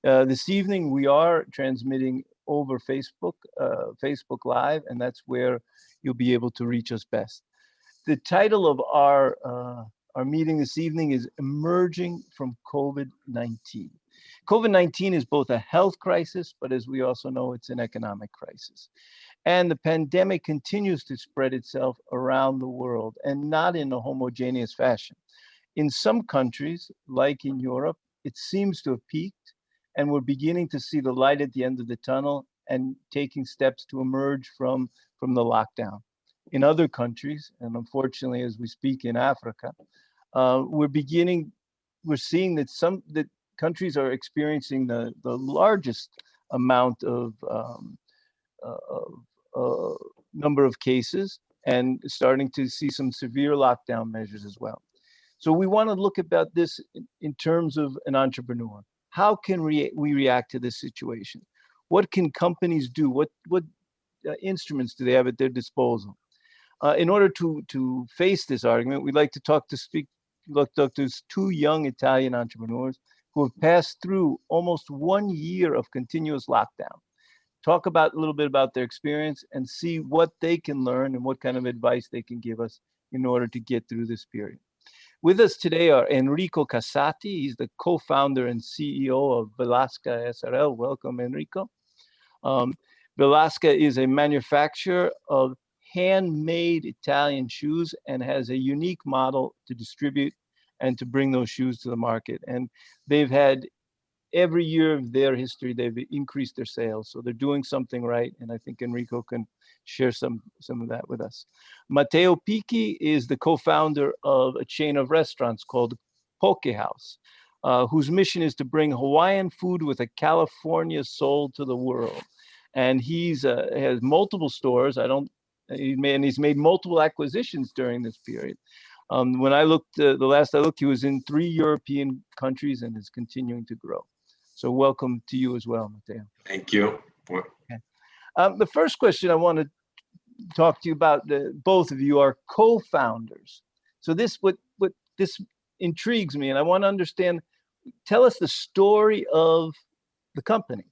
This evening, we are transmitting over Facebook, Facebook Live, and that's where you'll be able to reach us best. The title of our meeting this evening is Emerging from COVID-19. COVID-19 is both a health crisis, but as we also know, it's an economic crisis. And the pandemic continues to spread itself around the world, and not in a homogeneous fashion. In some countries, like in Europe, it seems to have peaked, and we're beginning to see the light at the end of the tunnel and taking steps to emerge from the lockdown. In other countries, and unfortunately, as we speak in Africa, we're seeing that countries are experiencing the largest amount of number of cases and starting to see some severe lockdown measures as well. So we want to look about this in terms of an entrepreneur. How can we react to this situation? What can companies do? What instruments do they have at their disposal? In order to face this argument, we'd like to talk to two young Italian entrepreneurs who have passed through almost 1 year of continuous lockdown. Talk about a little bit about their experience and see what they can learn and what kind of advice they can give us in order to get through this period. With us today are Enrico Casati. He's the co-founder and CEO of Velasca SRL. Welcome, Enrico. Velasca is a manufacturer of handmade Italian shoes and has a unique model to distribute and to bring those shoes to the market. And they've had every year of their history, they've increased their sales. So they're doing something right. And I think Enrico can share some of that with us. Matteo Pichi is the co-founder of a chain of restaurants called Poke House, whose mission is to bring Hawaiian food with a California soul to the world. And he's has multiple stores. He's made multiple acquisitions during this period. When I looked, the last I looked, he was in 3 European countries and is continuing to grow. So welcome to you as well, Matteo. Thank you. Okay. The first question I want to talk to you about, both of you are co-founders. So what this intrigues me, and I want to understand, tell us the story of the company,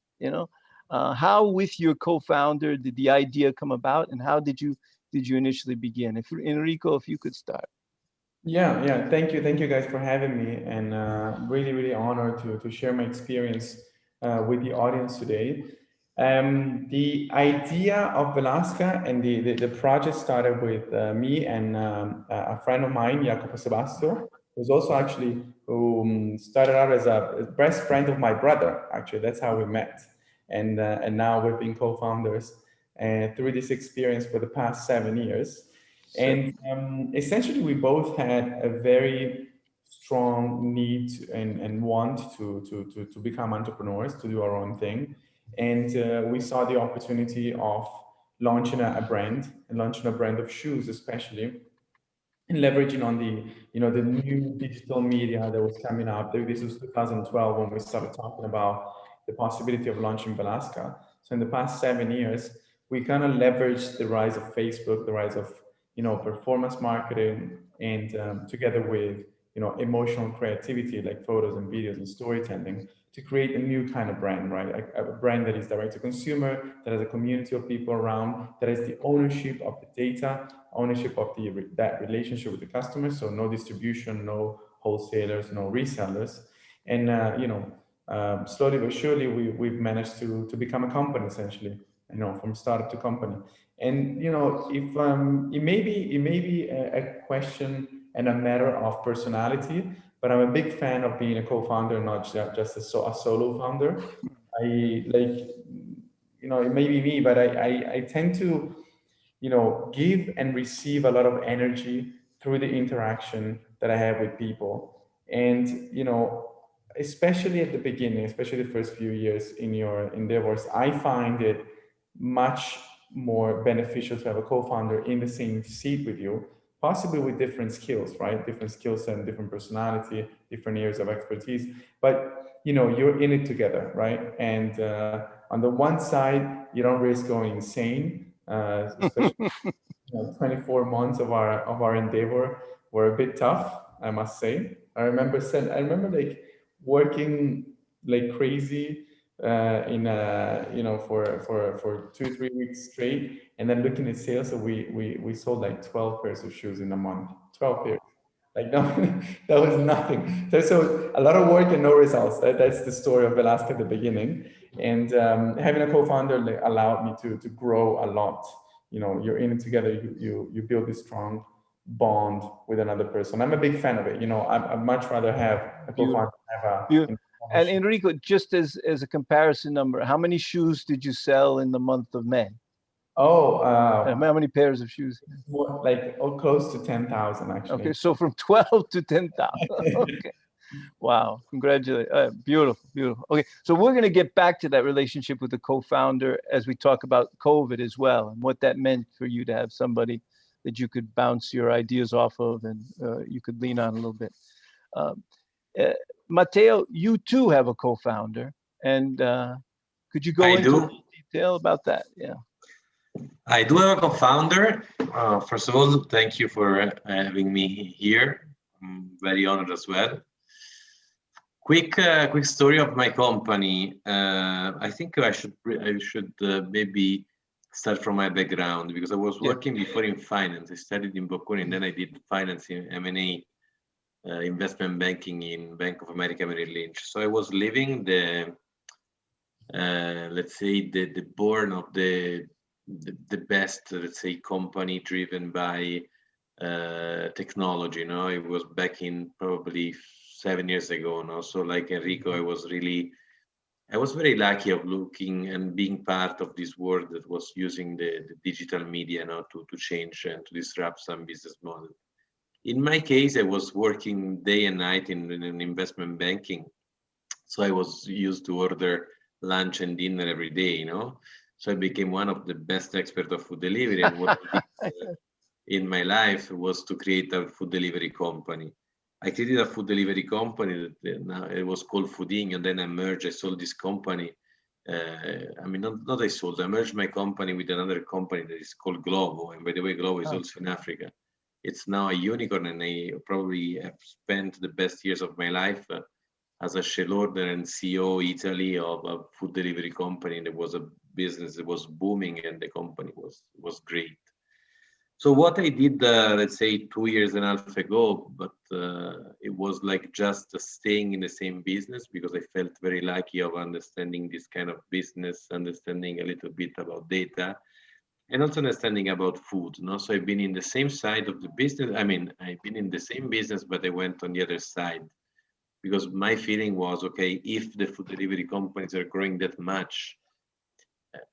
how with your co-founder did the idea come about, and how did you initially begin? Enrico, if you could start. Yeah. Thank you guys for having me, and really honored to share my experience with the audience today. The idea of Velasca and the project started with me and a friend of mine, Jacopo Sebastio, who's also actually who started out as a best friend of my brother. Actually, that's how we met, and now we've been co-founders through this experience for the past 7 years. And essentially, we both had a very strong need and want to become entrepreneurs, to do our own thing. And we saw the opportunity of launching a brand, and launching a brand of shoes, especially, and leveraging on the new digital media that was coming up. This was 2012 when we started talking about the possibility of launching Velasca. So in the past 7 years, we kind of leveraged the rise of Facebook, the rise of performance marketing, and together with emotional creativity like photos and videos and storytelling, to create a new kind of brand, right? A brand that is direct to consumer, that has a community of people around, that has the ownership of the data, ownership of that relationship with the customer. So no distribution, no wholesalers, no resellers, and slowly but surely we've managed to become a company, essentially, from startup to company. And if it may be a question and a matter of personality, but I'm a big fan of being a co-founder, not just a solo founder. It may be me, but I tend to give and receive a lot of energy through the interaction that I have with people. And especially at the beginning, especially the first few years in your endeavors, I find it much more beneficial to have a co-founder in the same seat with you, possibly with different skills, right? Different skill set, different personality, different areas of expertise, but you're in it together, right? And on the one side, you don't risk going insane, especially 24 months of our endeavor were a bit tough, I must say. I remember like working like crazy for 2-3 weeks straight, and then looking at sales. So we sold like 12 pairs of shoes in a month. 12 pairs. Like no, that was nothing. So a lot of work and no results. That's the story of Velasca at the beginning. And having a co-founder allowed me to grow a lot. You're in it together. You build this strong bond with another person. I'm a big fan of it. I'd much rather have a co-founder have a. And Enrico, just as a comparison number, how many shoes did you sell in the month of May? Oh, how many pairs of shoes? More like close to 10,000 actually. Okay, so from 12 to 10,000. Okay. Wow, congratulations. Beautiful, beautiful. Okay, so we're going to get back to that relationship with the co-founder as we talk about COVID as well, and what that meant for you to have somebody that you could bounce your ideas off of and you could lean on a little bit. Matteo, you too have a co-founder, and could you go into detail about that? Yeah. I do have a co-founder. First of all, thank you for having me here. I'm very honored as well. Quick story of my company. I think I should maybe start from my background, because I was working before in finance. I studied in Bocconi, and then I did finance in M&A, investment banking in Bank of America Merrill Lynch. So I was living the let's say the born of the best, let's say, company driven by technology. It was back in probably 7 years ago. So like Enrico, I was very lucky of looking and being part of this world that was using the digital media to change and to disrupt some business model. In my case, I was working day and night in investment banking, so I was used to order lunch and dinner every day. So I became one of the best experts of food delivery. And what I did in my life was to create a food delivery company. I created a food delivery company that now it was called Fooding, and then I merged. I sold this company. I merged my company with another company that is called Glovo. And by the way, Glovo is also in Africa. It's now a unicorn, and I probably have spent the best years of my life as a shareholder and CEO Italy of a food delivery company. And it was a business that was booming, and the company was great. So what I did, let's say 2.5 years ago, but it was like just staying in the same business, because I felt very lucky of understanding this kind of business, understanding a little bit about data, and also understanding about food. So I've been in the same side of the business. I've been in the same business, but I went on the other side, because my feeling was, okay, if the food delivery companies are growing that much,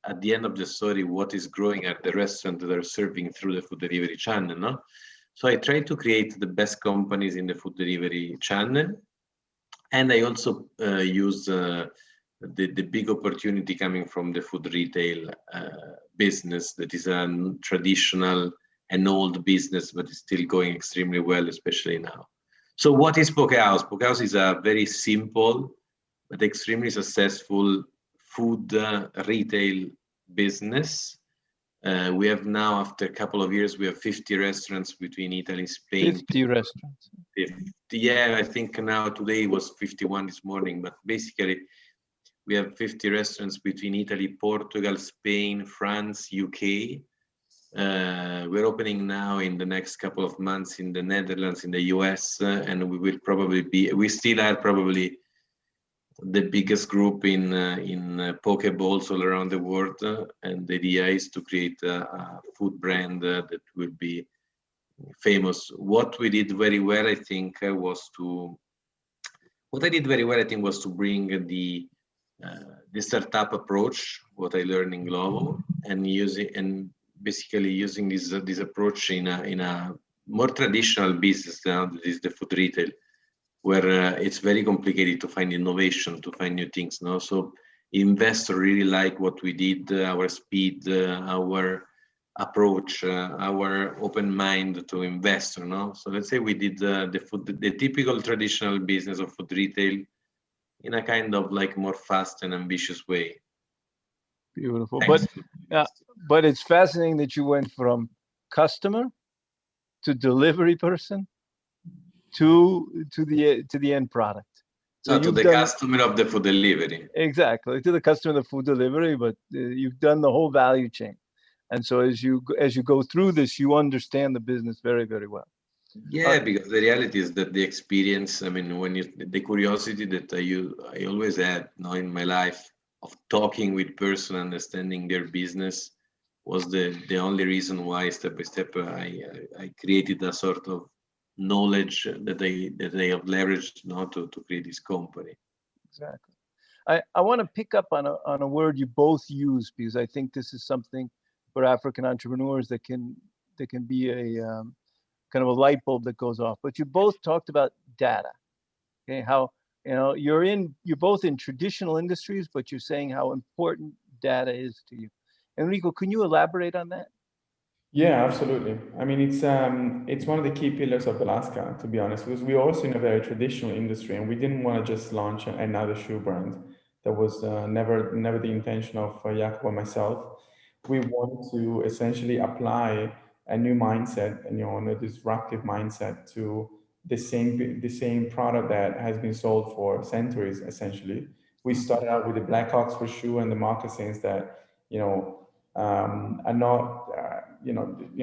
at the end of the story, what is growing are the restaurants that are serving through the food delivery channel. So I tried to create the best companies in the food delivery channel, and I also use the big opportunity coming from the food retail business, that is a traditional and old business, but is still going extremely well, especially now. So what is Pokehouse? Pokehouse is a very simple but extremely successful food retail business. We have now, after a couple of years, we have 50 restaurants between Italy and Spain. 50 restaurants. 50, yeah, I think now today was 51 this morning, but basically we have 50 restaurants between Italy, Portugal, Spain, France, UK. We're opening now in the next couple of months in the Netherlands, in the US, and we still are probably the biggest group in pokeballs all around the world, and the idea is to create a food brand that will be famous. What I did very well, I think, was to bring the startup approach, what I learned in Glovo, and basically using this approach in a more traditional business now, that is the food retail, where it's very complicated to find innovation, to find new things. So investors really like what we did, our speed, our approach, our open mind to invest. So let's say we did the typical traditional business of food retail in a kind of like more fast and ambitious way. Beautiful. But it's fascinating that you went from customer to delivery person to the end product. So to you've the done customer of the food delivery. exactly to the customer, the food delivery, but you've done the whole value chain. And so as you go through this, you understand the business very, very well. Yeah, because the reality is that the experience, I mean, when you, the curiosity that I always had, in my life of talking with person, understanding their business, was the only reason why step by step I created a sort of knowledge that I have leveraged now to create this company. Exactly. I want to pick up on a word you both use, because I think this is something for African entrepreneurs that can be a kind of a light bulb that goes off. But you both talked about data. Okay, how you're both in traditional industries, but you're saying how important data is to you. Enrico, can you elaborate on that? Yeah, absolutely. I mean, it's one of the key pillars of Velasca, to be honest, because we're also in a very traditional industry, and we didn't want to just launch another shoe brand. That was never the intention of Jacopo and myself. We want to essentially apply a new mindset, and a disruptive mindset to the same product that has been sold for centuries. Essentially, we started out with the Black Oxford shoe and the moccasins that are not, they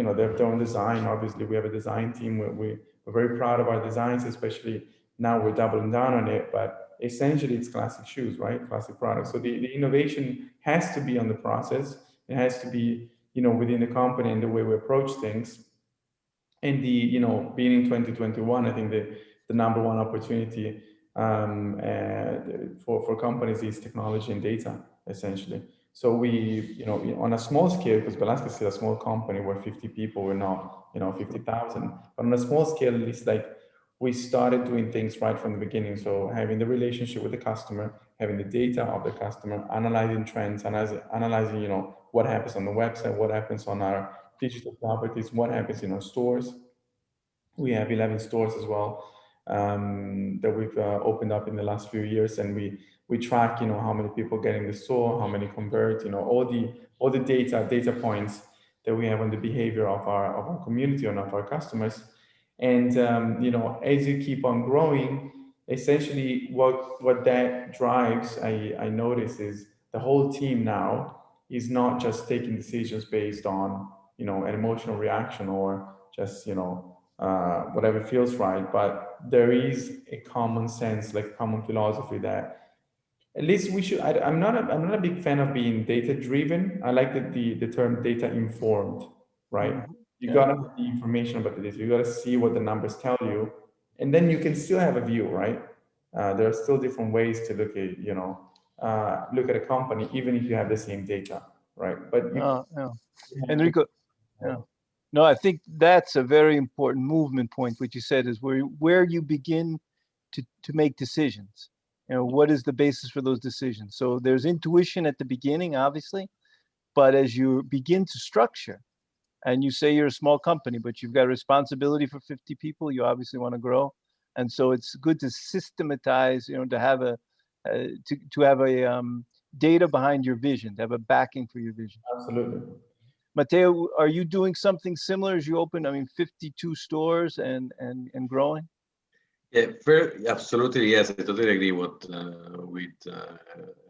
have their own design. Obviously, we have a design team. We're very proud of our designs, especially now we're doubling down on it. But essentially, it's classic shoes, right? Classic products. So the innovation has to be on the process. It has to be, within the company and the way we approach things. And being in 2021, I think the number one opportunity for companies is technology and data, essentially. So we, on a small scale, because Velasca is still a small company, we're 50 people, we're not, 50,000. But on a small scale, at least, like, we started doing things right from the beginning. So having the relationship with the customer, having the data of the customer, analyzing trends, analyzing, what happens on the website, what happens on our digital properties, what happens in our stores. We have 11 stores as well, that we've opened up in the last few years, and we track, how many people get in the store, how many convert, all the data points that we have on the behavior of our community and of our customers. And as you keep on growing, essentially what that drives, I notice, is the whole team now is not just taking decisions based on an emotional reaction or just whatever feels right, but there is a common sense, like common philosophy that at least we should. I'm not a big fan of being data driven. I like the term data informed, right? You Yeah. gotta have the information about the data. You gotta see what the numbers tell you, and then you can still have a view, right? There are still different ways to look at a company, even if you have the same data, right? But Yeah. Enrico, yeah. No, I think that's a very important movement point. What you said is where you begin to make decisions. What is the basis for those decisions? So there's intuition at the beginning, obviously, but as you begin to structure, and you say you're a small company, but you've got responsibility for 50 people, you obviously want to grow, and so it's good to systematize, to have a data behind your vision, to have a backing for your vision. absolutely. Matteo, are you doing something similar as you open, 52 stores and growing? Yeah, absolutely, yes. I totally agree with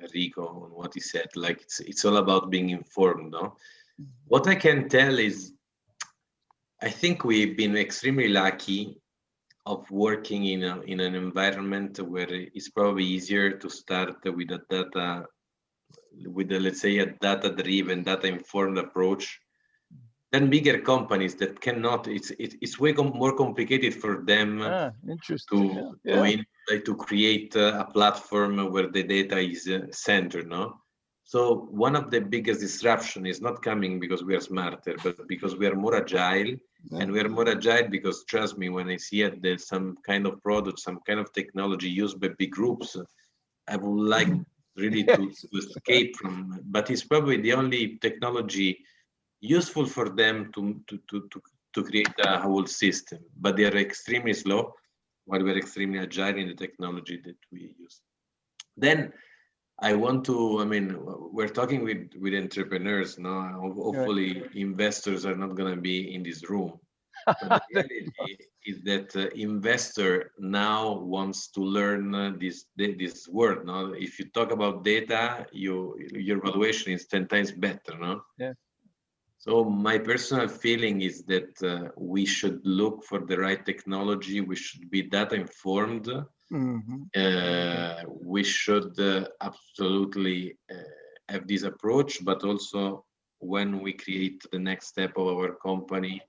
Enrico on what he said. Like, it's all about being informed, no? What I can tell is, I think we've been extremely lucky of working in an environment where it's probably easier to start with a data, let's say, a data-driven, data-informed approach than bigger companies that cannot. It's way more complicated for them Interesting. to create a platform where the data is centered, no? So one of the biggest disruption is not coming because we are smarter, but because we are more agile. And we are more agile because, trust me, when I see there's some kind of product, some kind of technology used by big groups, I would like really to escape from. But it's probably the only technology useful for them to create a whole system. But they are extremely slow, while we're extremely agile in the technology that we use. Then I want to, we're talking with entrepreneurs now. Hopefully investors are not going to be in this room. But the reality is that investor now wants to learn this word. No, if you talk about data, your valuation is 10 times better. No. Yeah. So my personal feeling is that we should look for the right technology. We should be data informed. Mm-hmm. We should absolutely have this approach, but also when we create the next step of our company,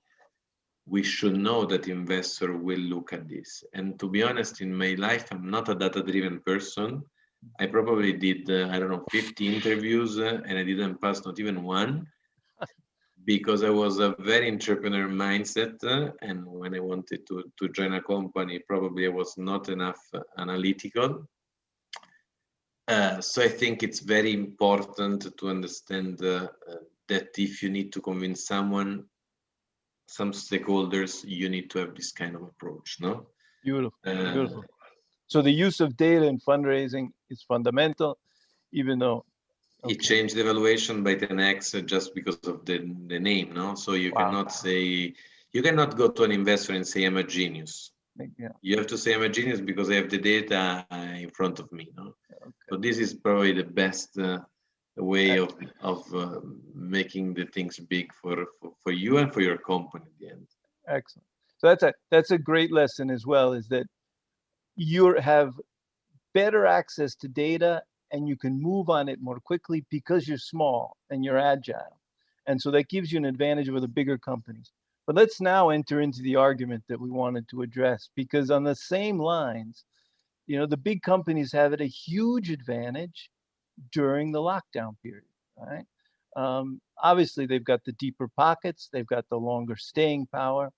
we should know that investor will look at this. And to be honest, in my life, I'm not a data-driven person. I probably did, I don't know, 50 interviews and I didn't pass not even one because I was a very entrepreneur mindset. And when I wanted to join a company, probably I was not enough analytical. So I think it's very important to understand that if you need to convince someone, some stakeholders, you need to have this kind of approach, no? Beautiful, beautiful. So the use of data in fundraising is fundamental, even though It changed the valuation by 10x just because of the name, no? So you cannot say, you cannot go to an investor and say, I'm a genius. Yeah. You have to say, I'm a genius because I have the data in front of me, no? So this is probably the best way of making the things big for you and for your company at the end. Excellent. So that's a great lesson as well, is that you have better access to data and you can move on it more quickly because you're small and you're agile. And so that gives you an advantage over the bigger companies. But let's now enter into the argument that we wanted to address, because on the same lines, you know, the big companies have a huge advantage during the lockdown period, right? Obviously, they've got the deeper pockets, they've got the longer staying power,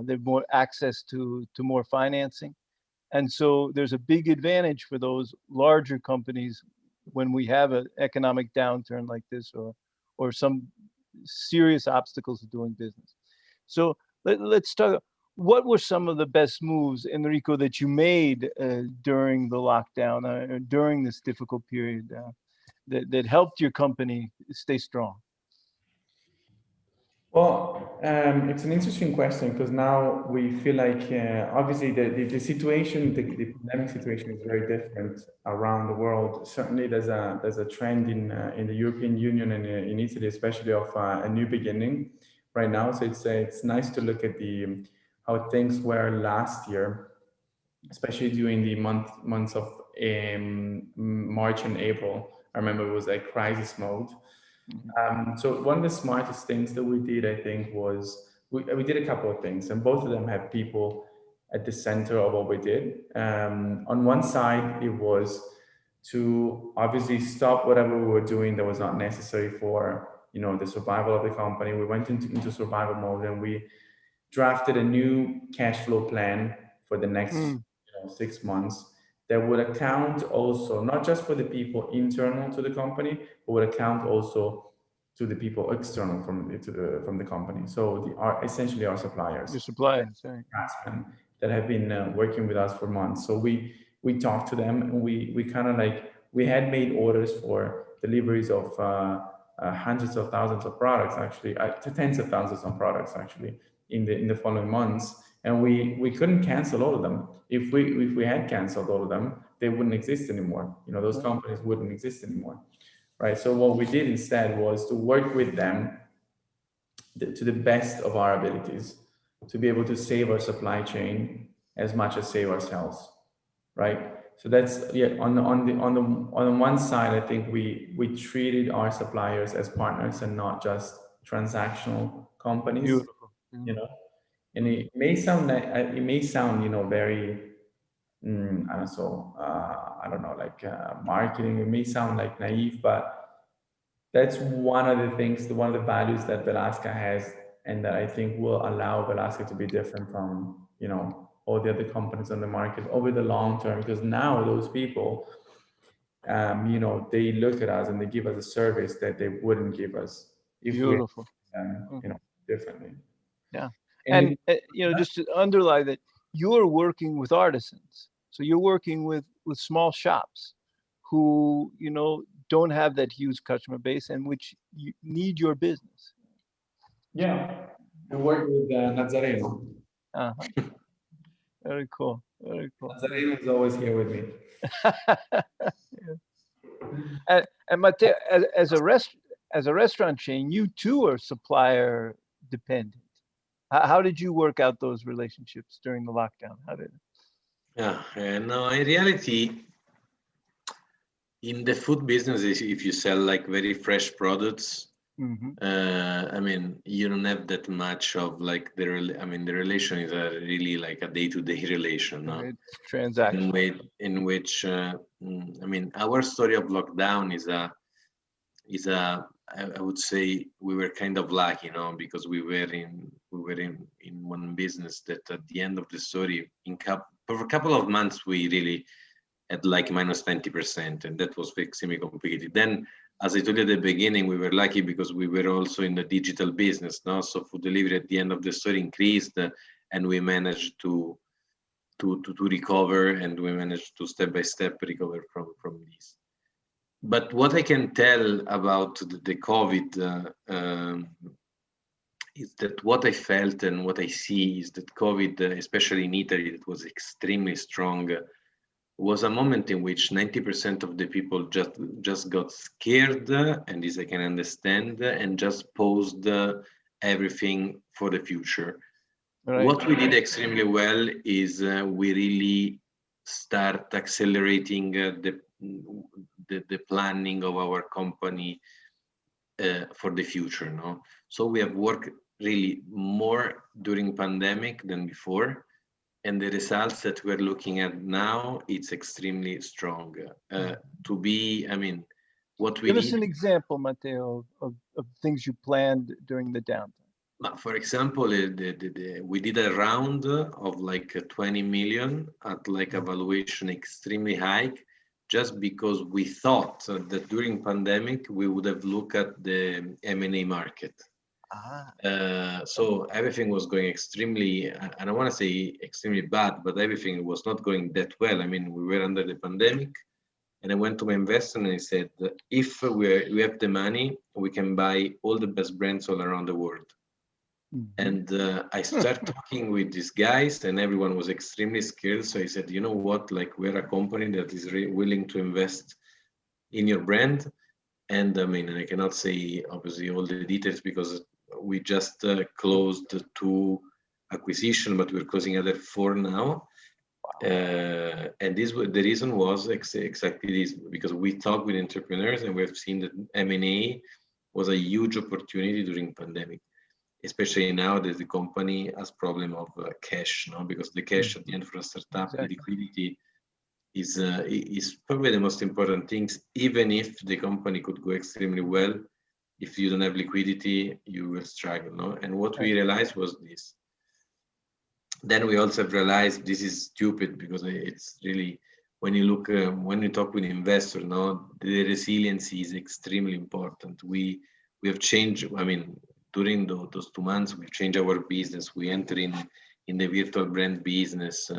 they've more access to more financing. And so there's a big advantage for those larger companies when we have an economic downturn like this, or some serious obstacles to doing business. So let's talk. What were some of the best moves, Enrico, that you made during the lockdown, during this difficult period, that helped your company stay strong? Well, it's an interesting question because now we feel like obviously the situation, the pandemic situation is very different around the world. Certainly, there's a trend in the European Union and in Italy, especially of a new beginning right now. So it's nice to look at the how things were last year, especially during the months of March and April. I remember it was like crisis mode. So one of the smartest things that we did, I think, was we did a couple of things, and both of them had people at the center of what we did. On one side, it was to obviously stop whatever we were doing that was not necessary for the survival of the company. We went into survival mode, and we drafted a new cash flow plan for the next 6 months that would account also not just for the people internal to the company, but would account also to the people external from the company. So essentially our suppliers, Your suppliers, right? craftsmen that have been working with us for months. So we talked to them, and we kind of like we had made orders for deliveries of hundreds of thousands of products, actually to tens of thousands of products actually in the following months. And we couldn't cancel all of them. If we had canceled all of them, they wouldn't exist anymore. Those companies wouldn't exist anymore. Right. So what we did instead was to work with them to the best of our abilities to be able to save our supply chain as much as save ourselves. Right. So that's on the one side, I think we treated our suppliers as partners and not just transactional companies. Beautiful. And it may sound very I don't know, like marketing. It may sound like naive, but that's one of the things, one of the values that Velasca has, and that I think will allow Velasca to be different from all the other companies on the market over the long term. Because now those people, they look at us and they give us a service that they wouldn't give us if Beautiful. we differently. Yeah. And Just to underline that, you're working with artisans. So you're working with small shops who, don't have that huge customer base and which you need your business. Yeah. I work with Nazareno. Uh-huh. Very cool. Very cool. Nazareno is always here with me. And Matteo, as a restaurant chain, you too are supplier dependent. How did you work out those relationships during the lockdown? How did? Yeah, no, in reality, in the food business, if you sell like very fresh products, Mm-hmm. I mean, you don't have that much of like I mean, the relation is a really like a day-to-day relation, no? It's transactional. In which, I mean, our story of lockdown I would say we were kind of lucky, you know, because we were in one business that at the end of the story, for a couple of months, we really at like minus 20%, and that was extremely complicated. Then, as I told you at the beginning, we were lucky because we were also in the digital business, no? So food delivery at the end of the story increased, and we managed to recover, and we managed to step by step recover from this. But what I can tell about the COVID is that what I felt and what I see is that COVID, especially in Italy, that was extremely strong, was a moment in which 90% of the people just got scared, and this I can understand, and just paused everything for the future. Right. What we did extremely well is we really start accelerating the planning of our company for the future, no? So we have worked really more during pandemic than before, and the results that we're looking at now, it's extremely strong. I mean, what we Give us did. an example, Matteo, of things you planned during the downtime. For example, we did a round of like 20 million at like a valuation extremely high, just because we thought that during pandemic we would have looked at the M&A market. So everything was going extremely, I don't want to say extremely bad, but everything was not going that well. I mean, we were under the pandemic, and I went to my investor and I said, if we have the money, we can buy all the best brands all around the world. Mm-hmm. And I started talking with these guys, and everyone was extremely scared. So I said, you know what, like we're a company that is willing to invest in your brand. And I mean, I cannot say obviously all the details because we just closed 2 acquisitions, but we're closing other 4 now. And the reason was exactly this, because we talk with entrepreneurs and we've seen that M&A was a huge opportunity during pandemic, especially now that the company has problem of cash, no? Because the cash at the end for a startup, the liquidity is probably the most important things. Even if the company could go extremely well, if you don't have liquidity, you will struggle, no? And what we realized was this. Then we also have realized this is stupid because it's really, when you look, when you talk with investors, no, the resiliency is extremely important. We have changed. I mean, during those 2 months, we've changed our business. We enter in the virtual brand business.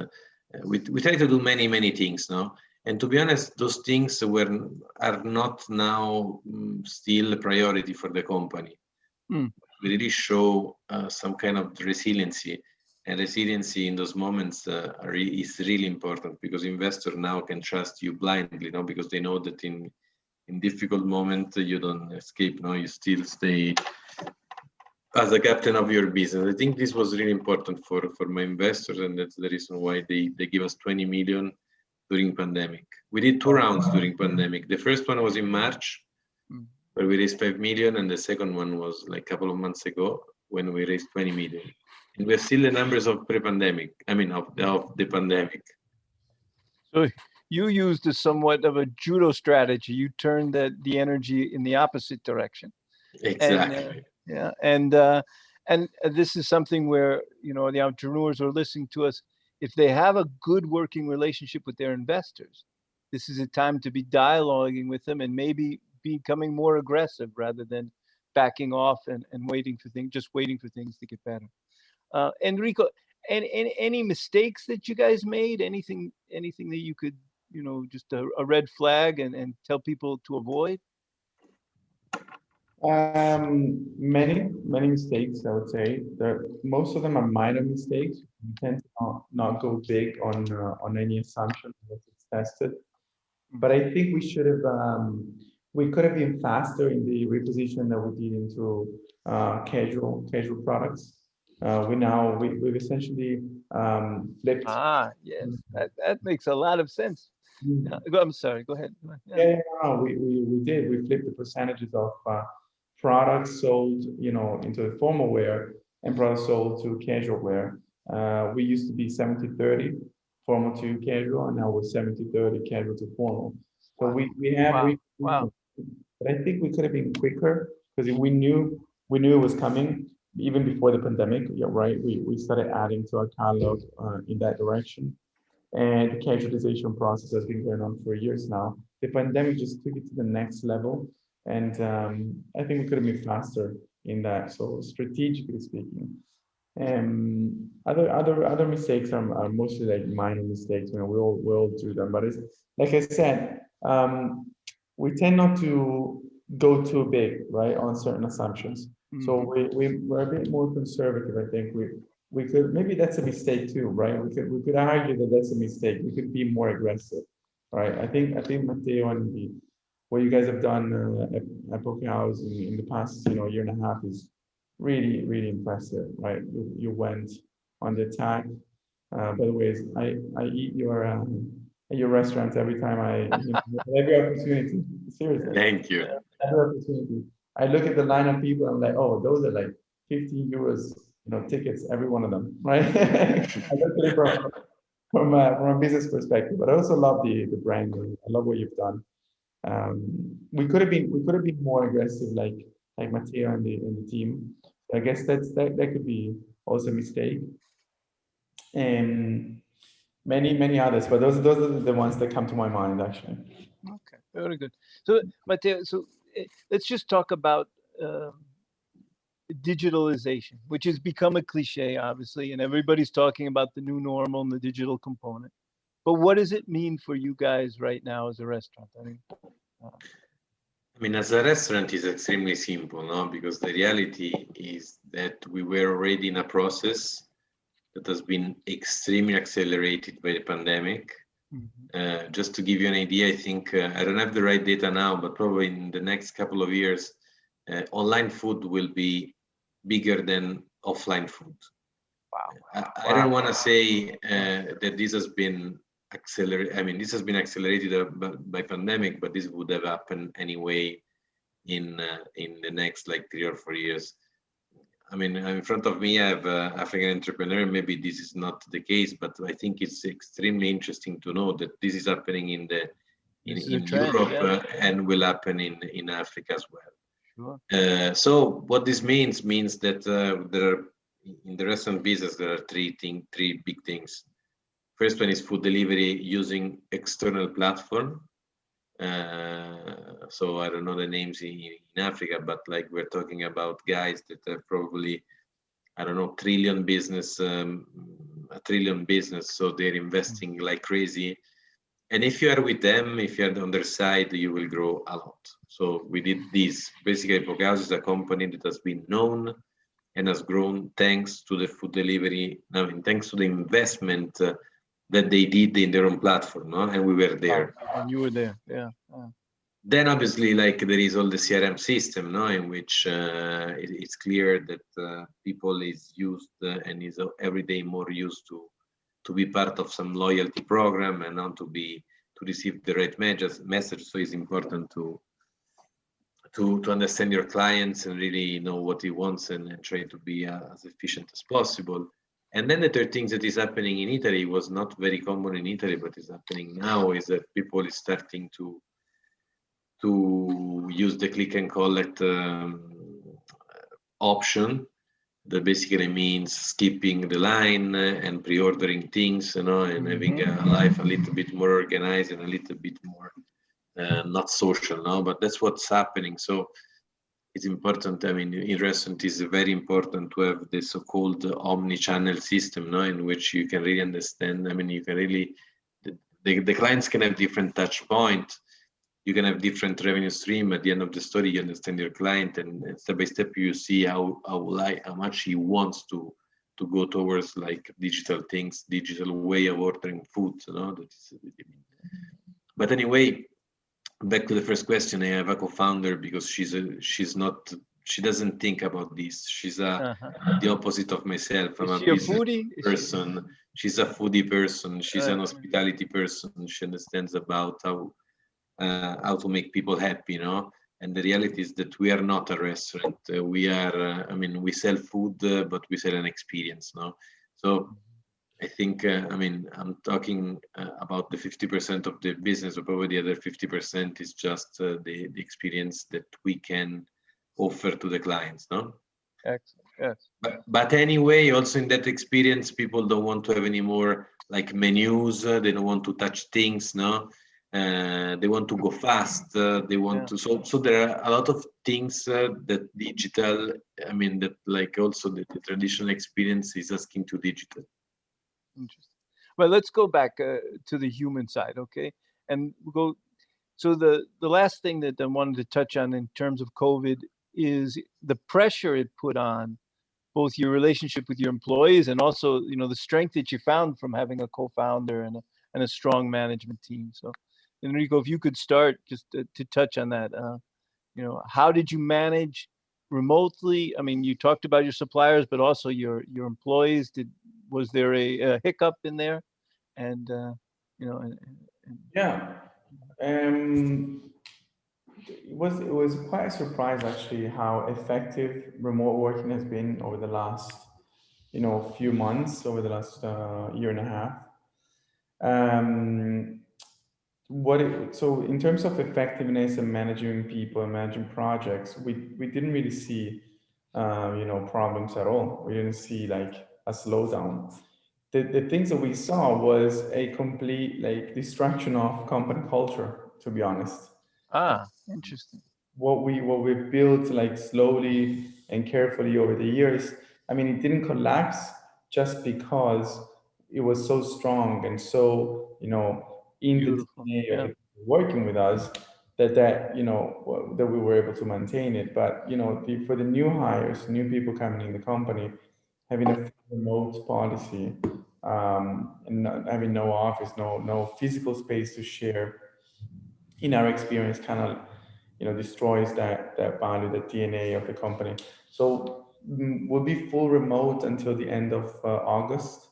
We try to do many things, no? And to be honest, those things are not now still a priority for the company. We really show some kind of resiliency, and resiliency in those moments is really important, because investors now can trust you blindly, no? Because they know that in difficult moment you don't escape, no? You still stay as a captain of your business. I think this was really important for my investors, and that's the reason why they give us 20 million during pandemic. We did 2 rounds during pandemic. The first one was in March, where we raised 5 million, and the second one was like a couple of months ago when we raised 20 million. And we're still the numbers of pre-pandemic. I mean, of the pandemic. So you used a somewhat of a judo strategy. You turned the energy in the opposite direction. Exactly. And this is something where, you know, the entrepreneurs are listening to us. If they have a good working relationship with their investors, this is a time to be dialoguing with them and maybe becoming more aggressive rather than backing off and waiting for things to get better. Enrico, any mistakes that you guys made? Anything that you could, you know, just a red flag and tell people to avoid? Many mistakes, I would say. Most of them are minor mistakes. We tend to not go big on any assumption unless it's tested. But I think we could have been faster in the reposition that we did into casual products. We've essentially flipped. Yes, that makes a lot of sense. I'm sorry, go ahead. Yeah, no, we did. We flipped the percentages of products sold, into the formal wear and products sold to casual wear. We used to be 70-30, formal to casual, and now we're 70-30, casual to formal. So we have, Wow. but I think we could have been quicker because we knew it was coming even before the pandemic. You're right. We started adding to our catalog in that direction. And the casualization process has been going on for years now. The pandemic just took it to the next level, and I think we could have been faster in that. So strategically speaking, other mistakes are mostly like minor mistakes. We all do them, but it's like I said, we tend not to go too big, right, on certain assumptions. So we're a bit more conservative. I think we could, maybe that's a mistake too, right? We could argue that that's a mistake. We could be more aggressive, right? I think Matteo and what you guys have done at Poke House in the past year and a half is really impressive, right? You went on the attack. By the way, I eat at your restaurant every time every opportunity. Seriously. Thank you. Every opportunity. I look at the line of people. I'm like, oh, those are like 15 euros, tickets, every one of them, right? I look at it from a business perspective, but I also love the branding. I love what you've done. We could have been more aggressive, like Matteo and the team. I guess that could be also a mistake. And many others, but those are the ones that come to my mind actually. Okay, very good. So Matteo, let's just talk about digitalization, which has become a cliche, obviously, and everybody's talking about the new normal and the digital component. But what does it mean for you guys right now as a restaurant? I mean, as a restaurant, it's extremely simple, no? Because the reality is that we were already in a process that has been extremely accelerated by the pandemic. Just to give you an idea, I think, I don't have the right data now, but probably in the next couple of years, online food will be bigger than offline food. Wow. I don't want to say that this has been accelerated. I mean, this has been accelerated by pandemic, but this would have happened anyway in the next like 3 or 4 years. I mean, in front of me, I have an African entrepreneur. Maybe this is not the case, but I think it's extremely interesting to know that this is happening in Europe and will happen in Africa as well. Sure. So what this means that there are, in the restaurant business, there are three big things. First one is food delivery using external platform. So I don't know the names in Africa, but like we're talking about guys that have probably, I don't know, trillion business. So they're investing like crazy. And if you are with them, if you are on their side, you will grow a lot. So we did this. Basically, Poke House is a company that has been known and has grown thanks to the food delivery. I mean, thanks to the investment that they did in their own platform, no? And we were there. And you were there, yeah. Then obviously, like there is all the CRM system, no, in which it's clear that people is used and is every day more used to be part of some loyalty program and not to receive the right message. So it's important to understand your clients and really know what he wants and try to be as efficient as possible. And then the third thing that is happening in Italy was not very common in Italy, but is happening now, is that people is starting to use the click and collect option. That basically means skipping the line and pre-ordering things, and having a life a little bit more organized and a little bit more not social now, but that's what's happening. So it's important. I mean, in restaurant is very important to have the so-called omni-channel system, in which you can really understand. I mean, you can really the clients can have different touch points. you can have different revenue stream. At the end of the story, you understand your client, and step by step you see how much he wants to go towards like digital things, digital way of ordering food. But anyway, back to the first question. I have a co-founder because she doesn't think about this. She's the opposite of myself. I'm Is a she a business foodie? person. She's a foodie person. She's an Right. hospitality person. She understands about how to make people happy, And the reality is that we are not a restaurant. We are, we sell food, but we sell an experience, So I think, I'm talking about the 50% of the business, or probably the other 50% is just the experience that we can offer to the clients, Excellent. Yes. But anyway, also in that experience, people don't want to have any more like menus. They don't want to touch things, they want to go fast. They want to. So there are a lot of things that digital. That like also the traditional experience is asking to digital. Interesting. Well, let's go back to the human side, okay? And we'll go. So the last thing that I wanted to touch on in terms of COVID is the pressure it put on both your relationship with your employees and also, the strength that you found from having a co-founder and a strong management team. So, Enrico, if you could start just to touch on that, how did you manage remotely? I mean, you talked about your suppliers, but also your employees. Was there a hiccup in there? And Yeah. It was quite a surprise actually how effective remote working has been over the last few months, over the last year and a half. So in terms of effectiveness and managing people and managing projects, we didn't really see problems at all. We didn't see like a slowdown. The things that we saw was a complete like destruction of company culture, to be honest. Interesting. What we built like slowly and carefully over the years, it didn't collapse just because it was so strong and so in Beautiful. the DNA of the people working with us that we were able to maintain it. But for the new hires, new people coming in the company, having a remote policy, and not having no office, no physical space to share, in our experience, kind of destroys that value, the DNA of the company. So we'll be full remote until the end of August.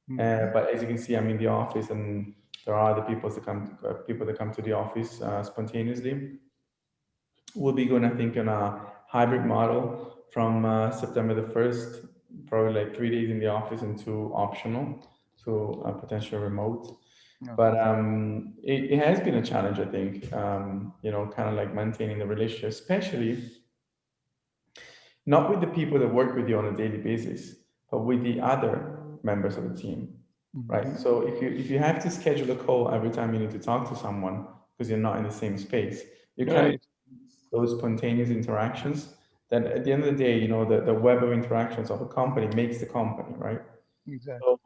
But as you can see, I'm in the office, and there are other people that come to the office spontaneously. We'll be going, I think, on a hybrid model from September the 1st, probably like 3 days in the office and 2 optional, so a potential remote. But it has been a challenge, I think, kind of like maintaining the relationship, especially not with the people that work with you on a daily basis, but with the other members of the team, right? So if you have to schedule a call every time you need to talk to someone because you're not in the same space, you kind of those spontaneous interactions that at the end of the day, the web of interactions of a company makes the company, right? Exactly. So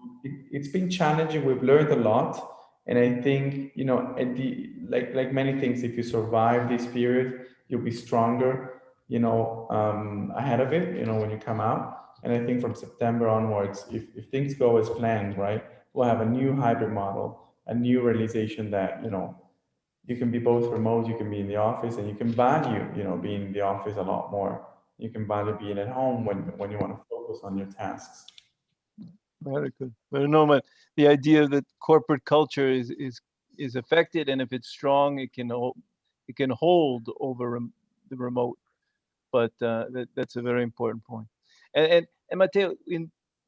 it's been challenging. We've learned a lot. And I think, at like many things, if you survive this period, you'll be stronger, ahead of it, when you come out. And I think from September onwards, if things go as planned, right, we'll have a new hybrid model, a new realization that, you can be both remote, you can be in the office, and you can value, being in the office a lot more. You can value being at home when you want to focus on your tasks. Very good. But no, the idea that corporate culture is affected, and if it's strong, it can hold over the remote. But that's a very important point. And Matteo,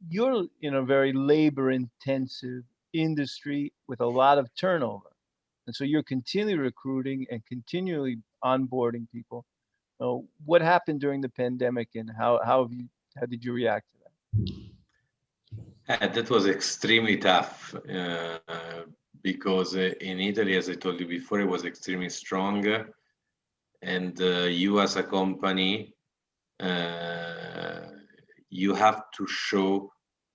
you're in a very labor-intensive industry with a lot of turnover, and so you're continually recruiting and continually onboarding people. What happened during the pandemic, and how did you react to that? That was extremely tough because in Italy, as I told you before, it was extremely strong, and you as a company, you have to show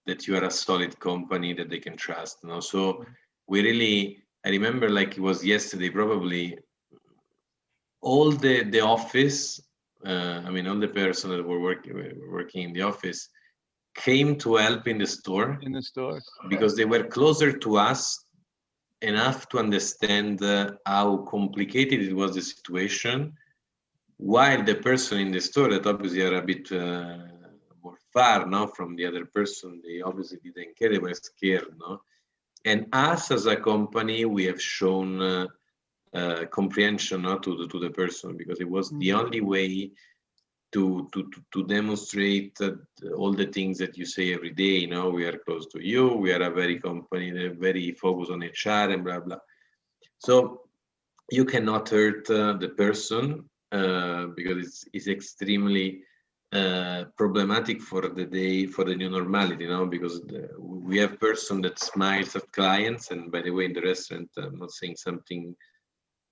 that you are a solid company that they can trust. So we really, I remember like it was yesterday, probably all the office, I mean, all the person that were working in the office came to help in the store In the store. because they were closer to us enough to understand how complicated it was, the situation, while the person in the store that obviously are a bit more far now from the other person, they obviously didn't care, they were scared, no? And us as a company, we have shown comprehension, no, to the person, because it was the only way to demonstrate that all the things that you say every day. You know, we are close to you, we are a very company that very focused on HR and blah blah. So you cannot hurt the person because it's extremely problematic for the day, for the new normality, you know, because we have person that smiles at clients, and by the way, in the restaurant, I'm not saying something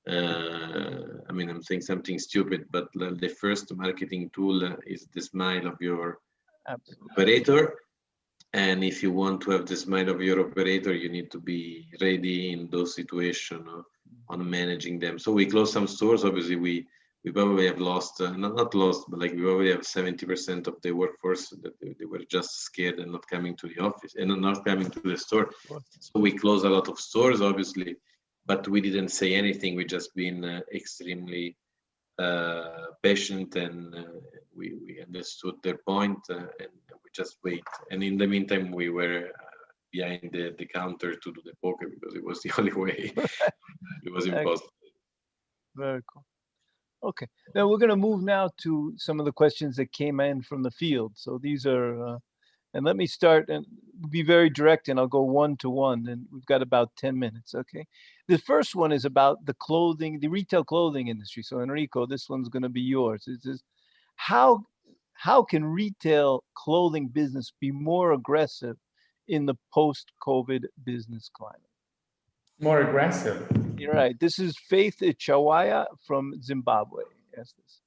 I mean, I'm saying something stupid, but the first marketing tool is the smile of your operator. And if you want to have the smile of your operator, you need to be ready in those situations on managing them. So we closed some stores. Obviously, we probably have lost, not lost, but like we probably have 70% of the workforce that they were just scared and not coming to the office and not coming to the store. So we closed a lot of stores, obviously, but we didn't say anything. We just been extremely patient, and we understood their point, and we just wait. And in the meantime, we were behind the counter to do the poker because it was the only way. It was impossible. Very cool. Okay, now we're going to move now to some of the questions that came in from the field. So these are, and let me start and be very direct, and I'll go one to one, and we've got about 10 minutes, okay? The first one is about the clothing, the retail clothing industry. So Enrico, this one's going to be yours. It says, how can retail clothing business be more aggressive in the post-COVID business climate? More aggressive. You're right. This is Faith Chawaya from Zimbabwe. Yes, this.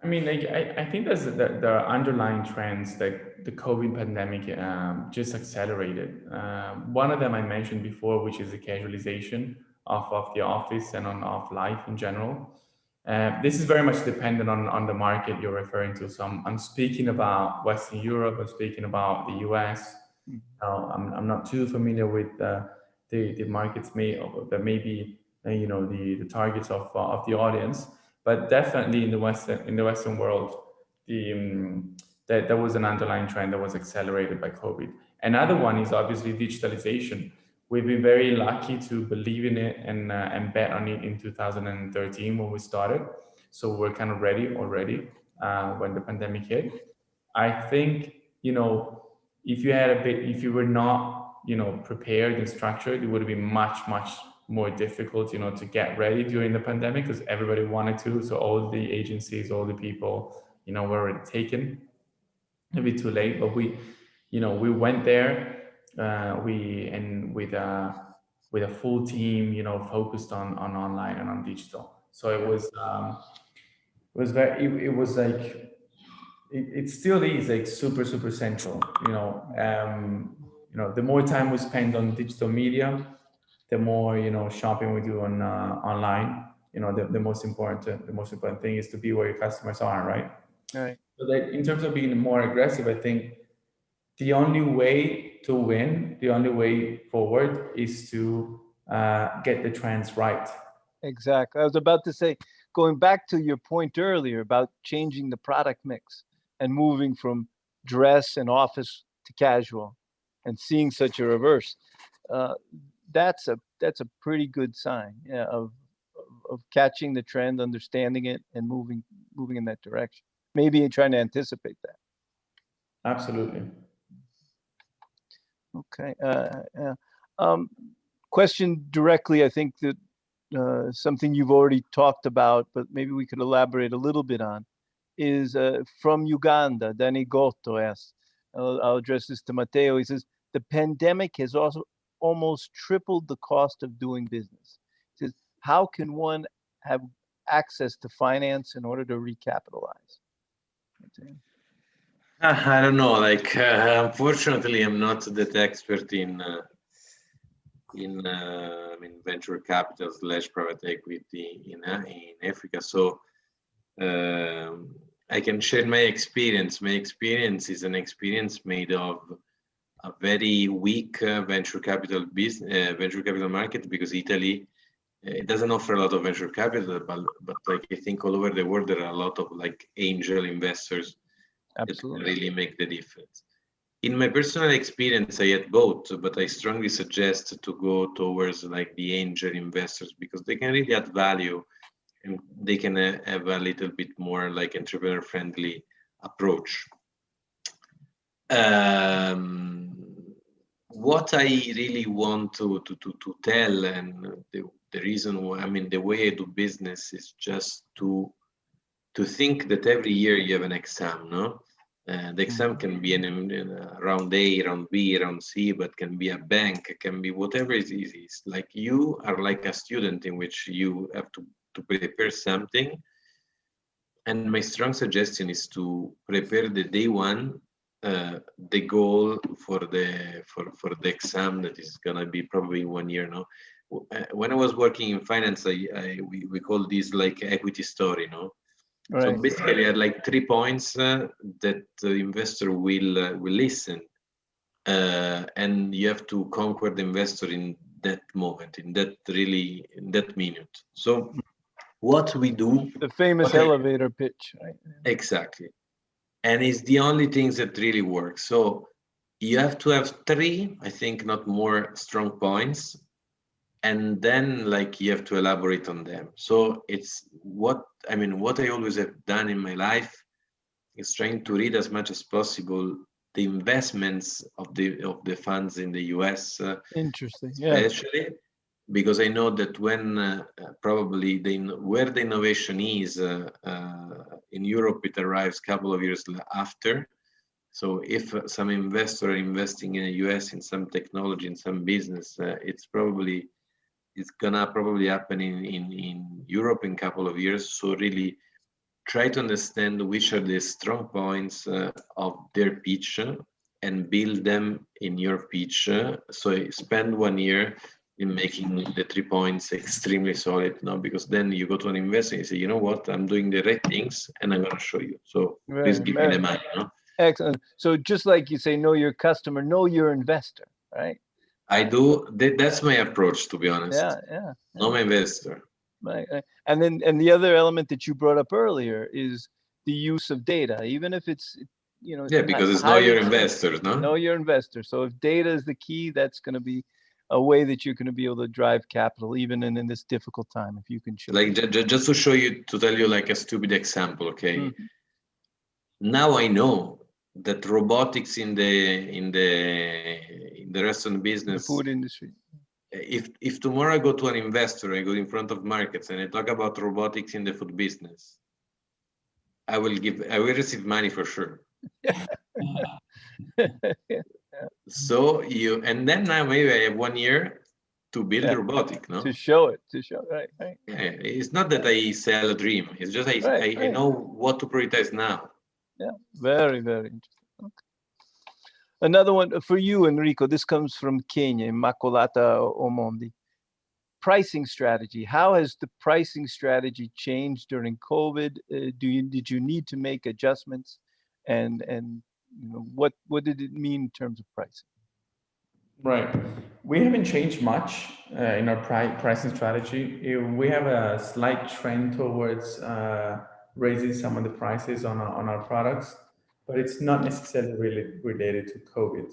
I mean, like, I think there's the underlying trends that the COVID pandemic just accelerated. One of them I mentioned before, which is the casualization of the office and of life in general. This is very much dependent on the market you're referring to. So I'm speaking about Western Europe. I'm speaking about the US. I'm not too familiar with the markets that may be the targets of the audience. But definitely in the Western world, there was an underlying trend that was accelerated by COVID. Another one is obviously digitalization. We've been very lucky to believe in it and bet on it in 2013 when we started. So we're kind of ready already when the pandemic hit. I think, if you were not, prepared and structured, it would have been much more difficult, to get ready during the pandemic because everybody wanted to. So all the agencies, all the people, were already taken. Maybe too late, but we went there. With a full team, focused on online and on digital. So it was like it still is like super central. The more time we spend on digital media, the more shopping we do on online. The most important thing is to be where your customers are, right? Right. So that in terms of being more aggressive, I think the only way to win, the only way forward, is to get the trends right. Exactly. I was about to say, going back to your point earlier about changing the product mix and moving from dress and office to casual, and seeing such a reverse. That's a pretty good sign, yeah, of catching the trend, understanding it, and moving in that direction. Maybe trying to anticipate that. Absolutely. Okay. Question directly, I think that something you've already talked about, but maybe we could elaborate a little bit on, is from Uganda. Danny Gotto asks, I'll address this to Matteo. He says, the pandemic has also almost tripled the cost of doing business. He says, how can one have access to finance in order to recapitalize? I don't know. Like, unfortunately, I'm not that expert in I mean, venture capital / private equity in Africa. So I can share my experience. My experience is an experience made of a very weak venture capital market, because Italy, it doesn't offer a lot of venture capital, but like I think all over the world there are a lot of like angel investors that can Absolutely. really make the difference. In my personal experience, I had both, but I strongly suggest to go towards like the angel investors, because they can really add value, and they can have a little bit more like entrepreneur friendly approach. What I really want to tell, and the reason why, I mean, the way I do business is just to think that every year you have an exam, no? The exam can be in round A, round B, round C, but can be a bank, can be whatever it is. It's like you are like a student in which you have to prepare something. And my strong suggestion is to prepare the day one, the goal for the exam that is gonna be probably 1 year now. When I was working in finance, we call this like equity story, no? So Right. basically, I had like 3 points that the investor will listen, and you have to conquer the investor in that moment, in that minute. So what we do, The famous elevator pitch, right? exactly, and it's the only things that really work. So you have to have 3, I think, not more, strong points, and then like you have to elaborate on them. So it's what I always have done in my life is trying to read as much as possible the investments of the funds in the US, Interesting. Yeah. especially because I know that when probably where the innovation is in Europe, it arrives a couple of years after. So if some investor are investing in the US in some technology, in some business, it's gonna probably happen in Europe in a couple of years. So really try to understand which are the strong points of their pitch, and build them in your pitch. So spend 1 year in making the 3 points extremely solid, no? Because then you go to an investor and you say, you know what, I'm doing the right things and I'm gonna show you. So please give me the money, no? Excellent. So just like you say, know your customer, know your investor, right? I do. That's my approach, to be honest. Yeah. Know my investor. Right. And then, and the other element that you brought up earlier is the use of data, even if it's, Yeah, because it's know highly your investors, no? know your investor. So if data is the key, that's going to be a way that you're going to be able to drive capital, even in this difficult time, if you can show. Like just to show you, to tell you like a stupid example, okay? Now I know that robotics in the restaurant the business, food industry. if tomorrow I go to an investor, I go in front of markets and I talk about robotics in the food business, I will receive money for sure. So and then now maybe I have 1 year to build robotic, no? To show it, right. Yeah, it's not that I sell a dream. It's just I know what to prioritize now. Yeah, very, very interesting. Okay. Another one for you, Enrico. This comes from Kenya, Immacolata Omondi. Pricing strategy. How has the pricing strategy changed during COVID? Did you need to make adjustments, and what did it mean in terms of pricing? Right. We haven't changed much in our pricing strategy. We have a slight trend towards raising some of the prices on our products, but it's not necessarily really related to COVID.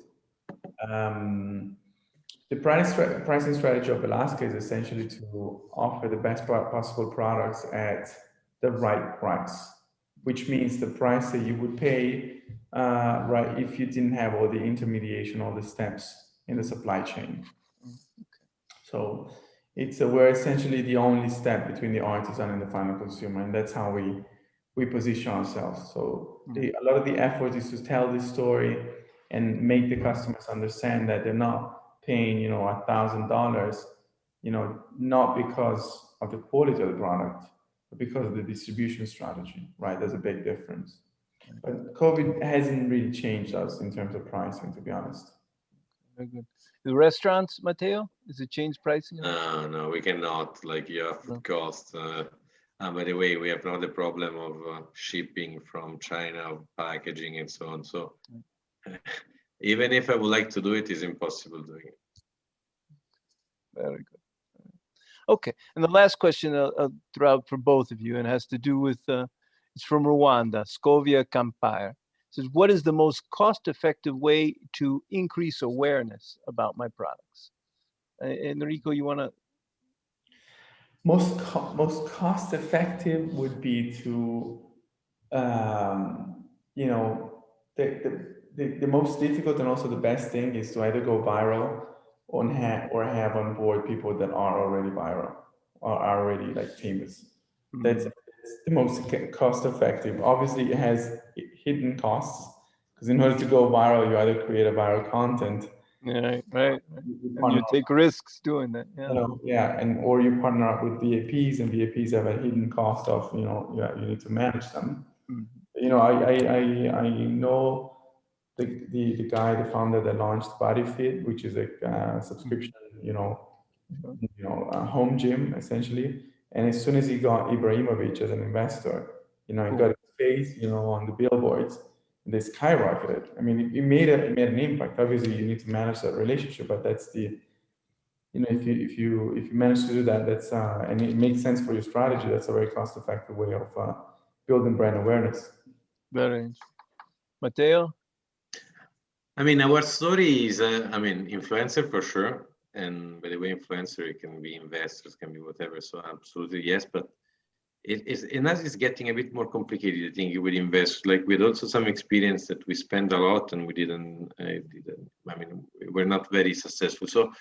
The pricing strategy of Velasca is essentially to offer the best possible products at the right price, which means the price that you would pay right if you didn't have all the intermediation, all the steps in the supply chain. So we're essentially the only step between the artisan and the final consumer, and that's how we position ourselves. So a lot of the effort is to tell this story and make the customers understand that they're not paying, $1,000, not because of the quality of the product, but because of the distribution strategy, right? There's a big difference. But COVID hasn't really changed us in terms of pricing, to be honest. Very good. The restaurants, Matteo, is it change pricing? No, we cannot. Like you have food costs. By the way, we have now the problem of shipping from China, of packaging and so on. So even if I would like to do it, it's impossible doing it. Very good. Okay, and the last question I'll throw out for both of you, and has to do with, it's from Rwanda, Scovia Campire. It says, what is the most cost-effective way to increase awareness about my products? Enrico, you want to? Most cost effective would be to, you know, the most difficult and also the best thing is to either go viral or have on board people that are already viral or are already like famous. That's the most cost effective. Obviously, it has hidden costs because in order to go viral, you either create a viral content. Yeah, right. And you take risks doing that. Yeah. You know, yeah, and or you partner up with VAPs, and VAPs have a hidden cost of, you know, you need to manage them. You know, I know the guy, the founder that launched BodyFit, which is a subscription, you know, a home gym essentially. And as soon as he got Ibrahimovic as an investor, you know, he got his face, you know, on the billboards, and they skyrocketed. I mean, it made an impact. Obviously, you need to manage that relationship, but that's the, you know, if you manage to do that, that's and it makes sense for your strategy. That's a very cost-effective way of building brand awareness. Very interesting. Matteo? I mean, our story is, I mean, influencer for sure. And by the way, influencer, it can be investors, can be whatever. So absolutely yes, but it's getting a bit more complicated. I think with investors, like with also some experience that we spend a lot and we didn't. I mean, we're not very successful. So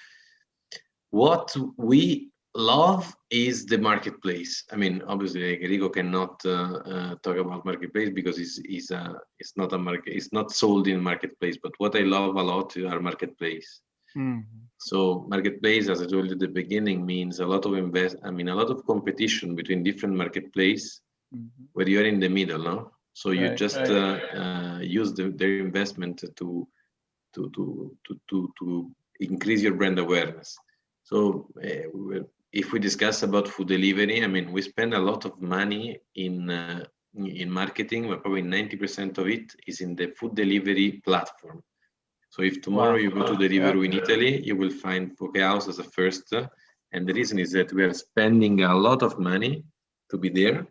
what we love is the marketplace. I mean, obviously, Enrico cannot talk about marketplace because it's not a market. It's not sold in marketplace. But what I love a lot is our marketplace. So marketplace, as I told you at the beginning, means a lot of a lot of competition between different marketplace where you're in the middle, no? So you just use their investment to increase your brand awareness. So if we discuss about food delivery, I mean, we spend a lot of money in marketing, but probably 90% of it is in the food delivery platform. So if tomorrow you go to Deliveroo in Italy, you will find Poke House as a first. And the reason is that we are spending a lot of money to be there.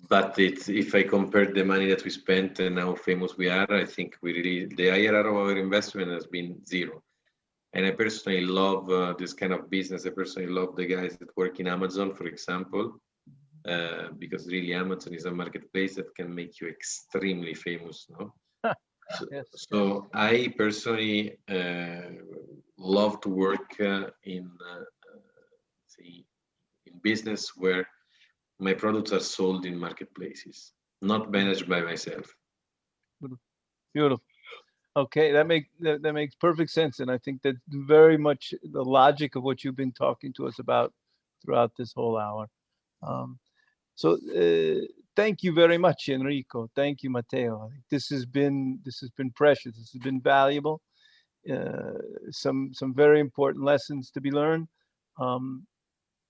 But if I compare the money that we spent and how famous we are, I think the IRR of our investment has been zero. And I personally love this kind of business. I personally love the guys that work in Amazon, for example, because really Amazon is a marketplace that can make you extremely famous, no? So I personally love to work in business where my products are sold in marketplaces, not managed by myself. Beautiful. Okay, that makes perfect sense, and I think that's very much the logic of what you've been talking to us about throughout this whole hour. So thank you very much, Enrico. Thank you, Matteo. I think this has been precious. This has been valuable. Some very important lessons to be learned.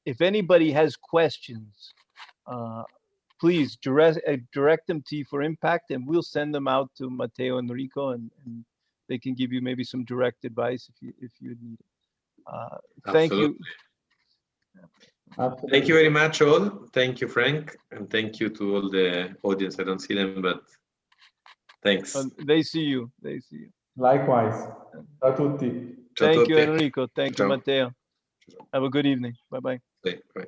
If anybody has questions, please direct them to You4Impact, and we'll send them out to Matteo and Enrico, and they can give you maybe some direct advice if you need it. Thank you. Absolutely. Thank you very much, all. Thank you, Frank, and thank you to all the audience. I don't see them, but thanks. They see you. They see you. Likewise. Ciao a tutti. Thank you, Enrico. Thank you, Matteo. Have a good evening. Bye-bye. Bye.